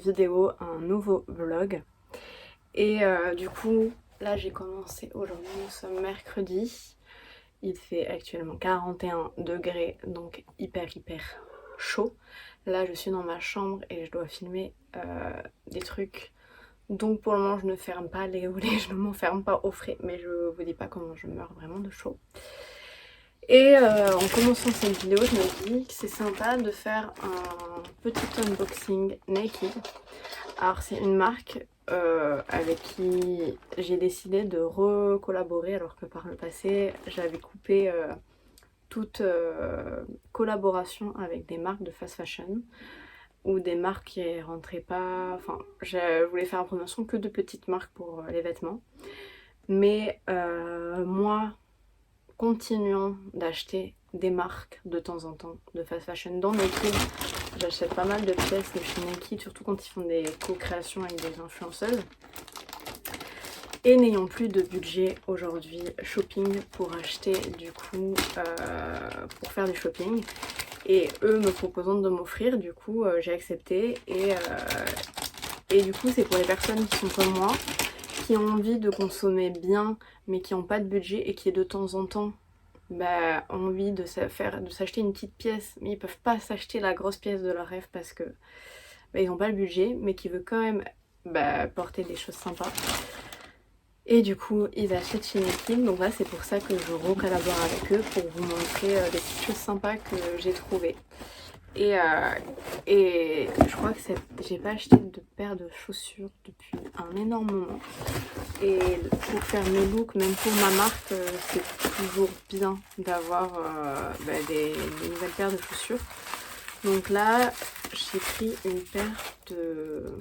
vidéo, un nouveau vlog. Et du coup, là j'ai commencé aujourd'hui, nous sommes mercredi. Il fait actuellement 41 degrés, donc hyper chaud. Là je suis dans ma chambre et je dois filmer des trucs. Donc pour le moment je ne ferme pas les volets, je ne m'enferme pas au frais, mais je vous dis pas comment je meurs vraiment de chaud. Et en commençant cette vidéo, je me dis que c'est sympa de faire un petit unboxing Nike. Alors c'est une marque avec qui j'ai décidé de recollaborer, alors que par le passé j'avais coupé toute collaboration avec des marques de fast fashion ou des marques qui rentraient pas. Enfin, je voulais faire la promotion que de petites marques pour les vêtements. Mais moi, continuons d'acheter des marques de temps en temps de fast fashion dans Nike. J'achète pas mal de pièces de chez Nike, surtout quand ils font des co-créations avec des influenceuses. Et n'ayant plus de budget aujourd'hui shopping pour acheter du coup, pour faire du shopping. Et eux me proposant de m'offrir, du coup j'ai accepté. Et du coup c'est pour les personnes qui sont comme moi, qui ont envie de consommer bien mais qui n'ont pas de budget et qui de temps en temps ont envie de s'acheter une petite pièce mais ils peuvent pas s'acheter la grosse pièce de leur rêve parce que ils n'ont pas le budget, mais qui veut quand même porter des choses sympas. Et du coup ils achètent chez Nike, donc là c'est pour ça que je recollabore avec eux pour vous montrer des petites choses sympas que j'ai trouvées. Et je crois que j'ai pas acheté de paire de chaussures depuis un énorme moment. Et pour faire mes looks, même pour ma marque, c'est toujours bien d'avoir des nouvelles paires de chaussures. Donc là, j'ai pris une paire de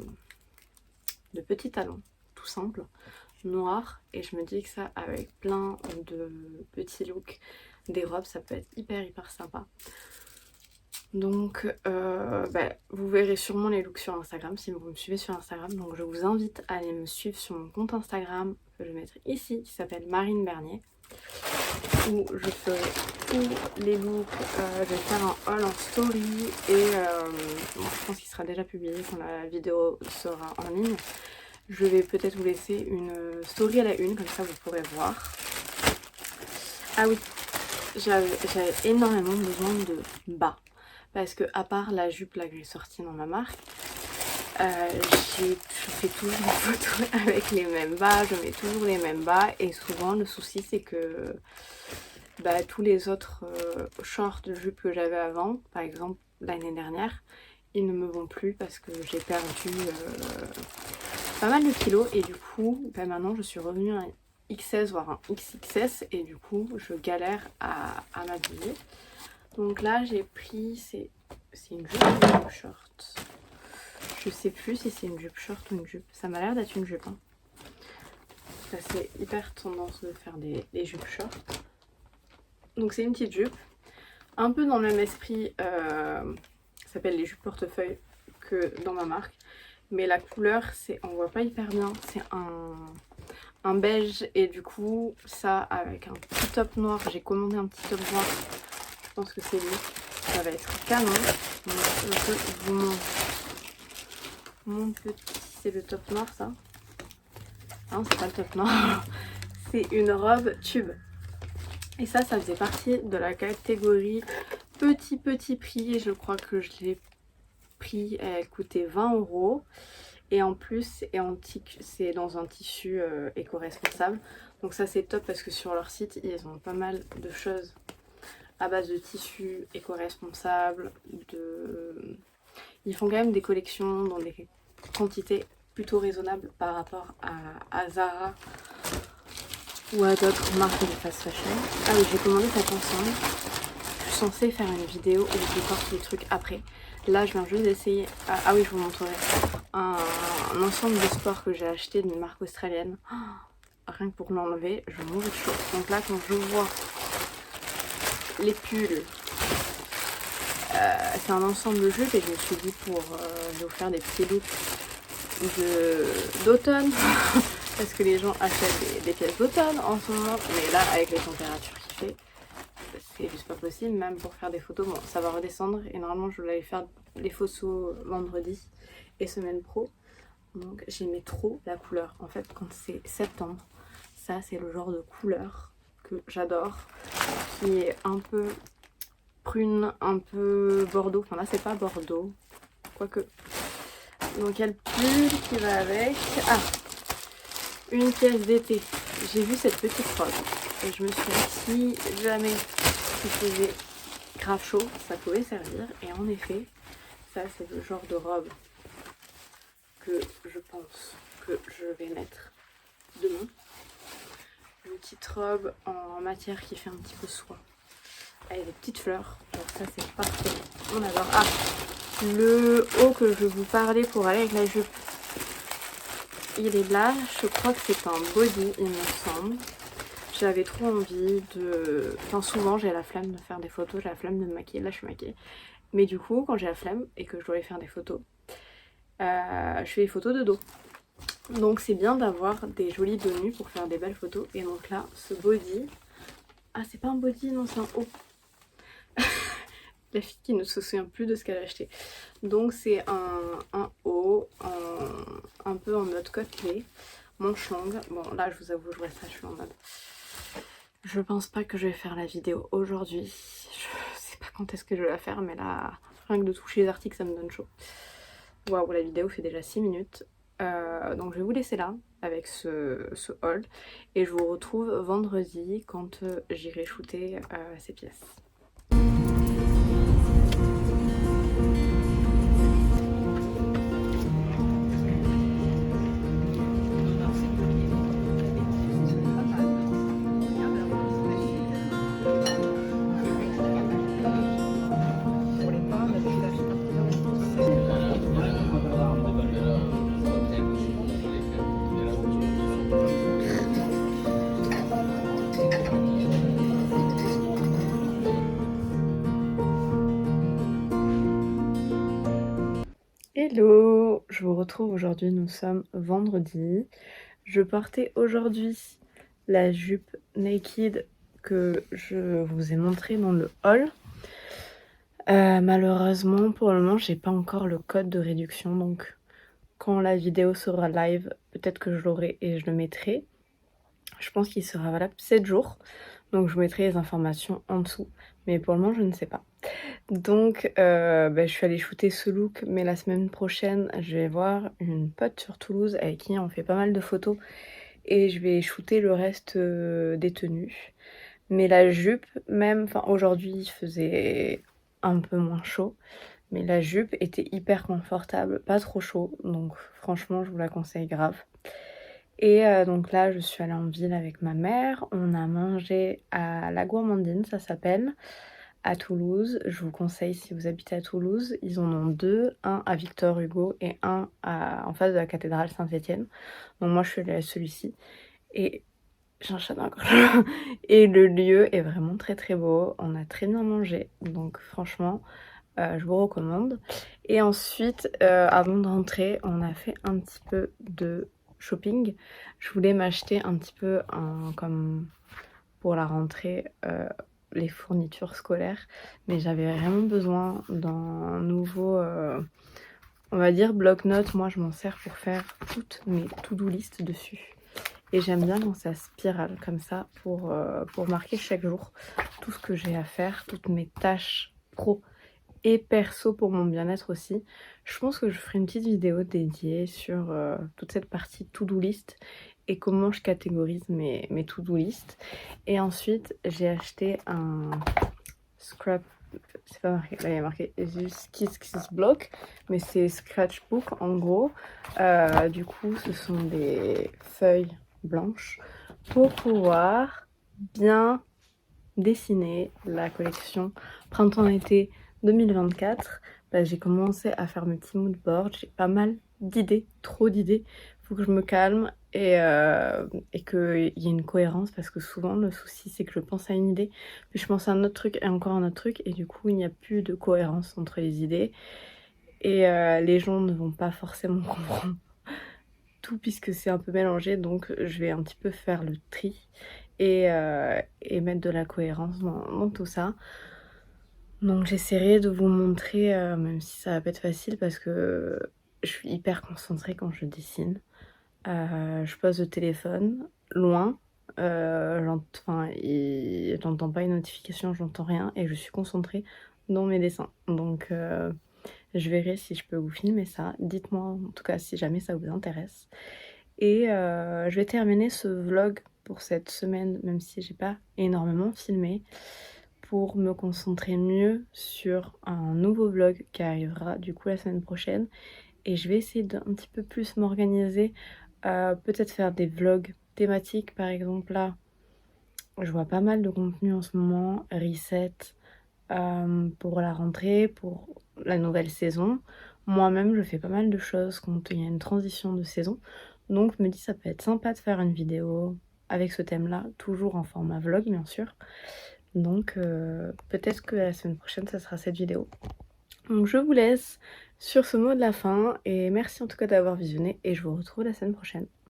petits talons, tout simple, noirs. Et je me dis que ça, avec plein de petits looks, des robes, ça peut être hyper sympa. Donc vous verrez sûrement les looks sur Instagram si vous me suivez sur Instagram. Donc je vous invite à aller me suivre sur mon compte Instagram que je vais mettre ici, qui s'appelle Marine Bernier, où je ferai tous les looks. Je vais faire un haul en story et je pense qu'il sera déjà publié quand la vidéo sera en ligne. Je vais peut-être vous laisser une story à la une, comme ça vous pourrez voir. Ah oui, j'avais énormément besoin de bas. Parce que à part la jupe là que j'ai sortie dans ma marque, je fais toujours des photos avec les mêmes bas, je mets toujours les mêmes bas. Et souvent le souci c'est que tous les autres shorts de jupe que j'avais avant, par exemple l'année dernière, ils ne me vont plus parce que j'ai perdu pas mal de kilos. Et du coup maintenant je suis revenue à un XS voire un XXS et du coup je galère à m'habiller. Donc là j'ai pris, c'est une jupe ou une jupe short. Je sais plus si c'est une jupe short ou une jupe. Ça m'a l'air d'être une jupe. Hein. C'est hyper tendance de faire des jupes short. Donc c'est une petite jupe. Un peu dans le même esprit, ça s'appelle les jupes portefeuille que dans ma marque. Mais la couleur, on voit pas hyper bien. C'est un beige et du coup ça avec un petit top noir. J'ai commandé un petit top noir. Je pense que c'est lui. Ça va être canon. Donc, je peux vous montrer. Mon petit, c'est le top noir ça. Non, c'est pas le top noir. C'est une robe tube. Et ça faisait partie de la catégorie petit prix. Je crois que je l'ai pris, elle coûtait 20 €. Et en plus, c'est dans un tissu éco-responsable. Donc ça c'est top parce que sur leur site, ils ont pas mal de choses à base de tissus éco-responsables, ils font quand même des collections dans des quantités plutôt raisonnables par rapport à Zara ou à d'autres marques de fast fashion. Ah oui, j'ai commandé cet ensemble. Je suis censée faire une vidéo où je porte les trucs après. Là, je viens juste d'essayer. Ah oui, je vous montrerai un ensemble de sport que j'ai acheté d'une marque australienne. Rien que pour l'enlever, je m'ouvre de chaud. Donc là, quand je vois les pulls, c'est un ensemble de jupes et je me suis dit je vais vous faire des petits looks d'automne parce que les gens achètent des pièces d'automne en ce moment, mais là avec les températures qu'il fait, c'est juste pas possible. Même pour faire des photos, bon ça va redescendre et normalement je voulais aller faire les photos vendredi et semaine pro. Donc j'aimais trop la couleur. En fait quand c'est septembre, ça c'est le genre de couleur que j'adore, qui est un peu prune, un peu bordeaux. Enfin là c'est pas bordeaux, quoique. Donc il y a le pull qui va avec. Ah, une pièce d'été. J'ai vu cette petite robe et je me suis dit si jamais il faisait grave chaud, ça pouvait servir. Et en effet, ça c'est le genre de robe que je pense que je vais mettre demain. Une petite robe en matière qui fait un petit peu soie avec des petites fleurs. Donc ça c'est parfait, on adore. Ah, le haut que je vous parlais pour aller avec la jupe, il est là. Je crois que c'est un body il me semble. J'avais trop envie de... Enfin souvent j'ai la flemme de faire des photos, j'ai la flemme de me maquiller. Là je suis maquillée. Mais du coup quand j'ai la flemme et que je dois aller faire des photos, je fais des photos de dos. Donc c'est bien d'avoir des jolis dos nus pour faire des belles photos. Et donc là, ce body... Ah c'est pas un body, non c'est un haut. La fille qui ne se souvient plus de ce qu'elle a acheté. Donc c'est un haut un peu en mode côtelé, manche longue. Bon là je vous avoue, je vois ça, je suis en mode... Je pense pas que je vais faire la vidéo aujourd'hui. Je sais pas quand est-ce que je vais la faire, mais là, rien que de toucher les articles, ça me donne chaud. Waouh, la vidéo fait déjà 6 minutes. Donc je vais vous laisser là avec ce haul. Et je vous retrouve vendredi quand j'irai shooter ces pièces. Hello, je vous retrouve aujourd'hui, nous sommes vendredi. Je portais aujourd'hui la jupe naked que je vous ai montré dans le haul. Malheureusement, pour le moment, j'ai pas encore le code de réduction, donc quand la vidéo sera live, peut-être que je l'aurai et je le mettrai. Je pense qu'il sera valable 7 jours, donc je vous mettrai les informations en dessous, mais pour le moment, je ne sais pas. Donc je suis allée shooter ce look, mais la semaine prochaine je vais voir une pote sur Toulouse avec qui on fait pas mal de photos et je vais shooter le reste des tenues. Mais la jupe même, enfin aujourd'hui il faisait un peu moins chaud, mais la jupe était hyper confortable, pas trop chaud, donc franchement je vous la conseille grave. Et donc là je suis allée en ville avec ma mère, on a mangé à la Gourmandine, ça s'appelle, à Toulouse. Je vous conseille si vous habitez à Toulouse. Ils en ont deux, un à Victor Hugo et un en face de la cathédrale Saint-Étienne. Donc moi je suis allée à celui-ci et j'ai un chat dans la gorge. Et le lieu est vraiment très très beau. On a très bien mangé, donc franchement je vous recommande. Et ensuite avant de rentrer, on a fait un petit peu de shopping. Je voulais m'acheter un petit peu comme pour la rentrée les fournitures scolaires, mais j'avais vraiment besoin d'un nouveau on va dire bloc-notes. Moi je m'en sers pour faire toutes mes to-do list dessus et j'aime bien quand ça spirale comme ça pour marquer chaque jour tout ce que j'ai à faire, toutes mes tâches pro et perso pour mon bien-être aussi. Je pense que je ferai une petite vidéo dédiée sur toute cette partie to-do list et comment je catégorise mes to-do list. Et ensuite j'ai acheté un scrap, c'est pas marqué, là il y a marqué Kiss Block, mais c'est scratchbook en gros. Du coup ce sont des feuilles blanches pour pouvoir bien dessiner la collection printemps-été 2024. J'ai commencé à faire mes petits mood boards, j'ai pas mal d'idées, trop d'idées. Faut que je me calme et qu'il y ait une cohérence, parce que souvent le souci c'est que je pense à une idée, puis je pense à un autre truc et encore un autre truc, et du coup il n'y a plus de cohérence entre les idées et les gens ne vont pas forcément comprendre tout puisque c'est un peu mélangé. Donc je vais un petit peu faire le tri et mettre de la cohérence dans tout ça. Donc j'essaierai de vous montrer, même si ça va pas être facile parce que je suis hyper concentrée quand je dessine. Je pose le téléphone loin, j'entends pas une notification, j'entends rien et je suis concentrée dans mes dessins. Donc je verrai si je peux vous filmer ça. Dites-moi en tout cas si jamais ça vous intéresse. Et je vais terminer ce vlog pour cette semaine, même si j'ai pas énormément filmé, pour me concentrer mieux sur un nouveau vlog qui arrivera du coup la semaine prochaine. Et je vais essayer d'un petit peu plus m'organiser, peut-être faire des vlogs thématiques par exemple. Là, je vois pas mal de contenu en ce moment, reset, pour la rentrée, pour la nouvelle saison. Moi-même, je fais pas mal de choses quand il y a une transition de saison. Donc je me dis ça peut être sympa de faire une vidéo avec ce thème-là, toujours en format vlog bien sûr. Donc peut-être que la semaine prochaine, ça sera cette vidéo. Donc je vous laisse sur ce mot de la fin et merci en tout cas d'avoir visionné et je vous retrouve la semaine prochaine.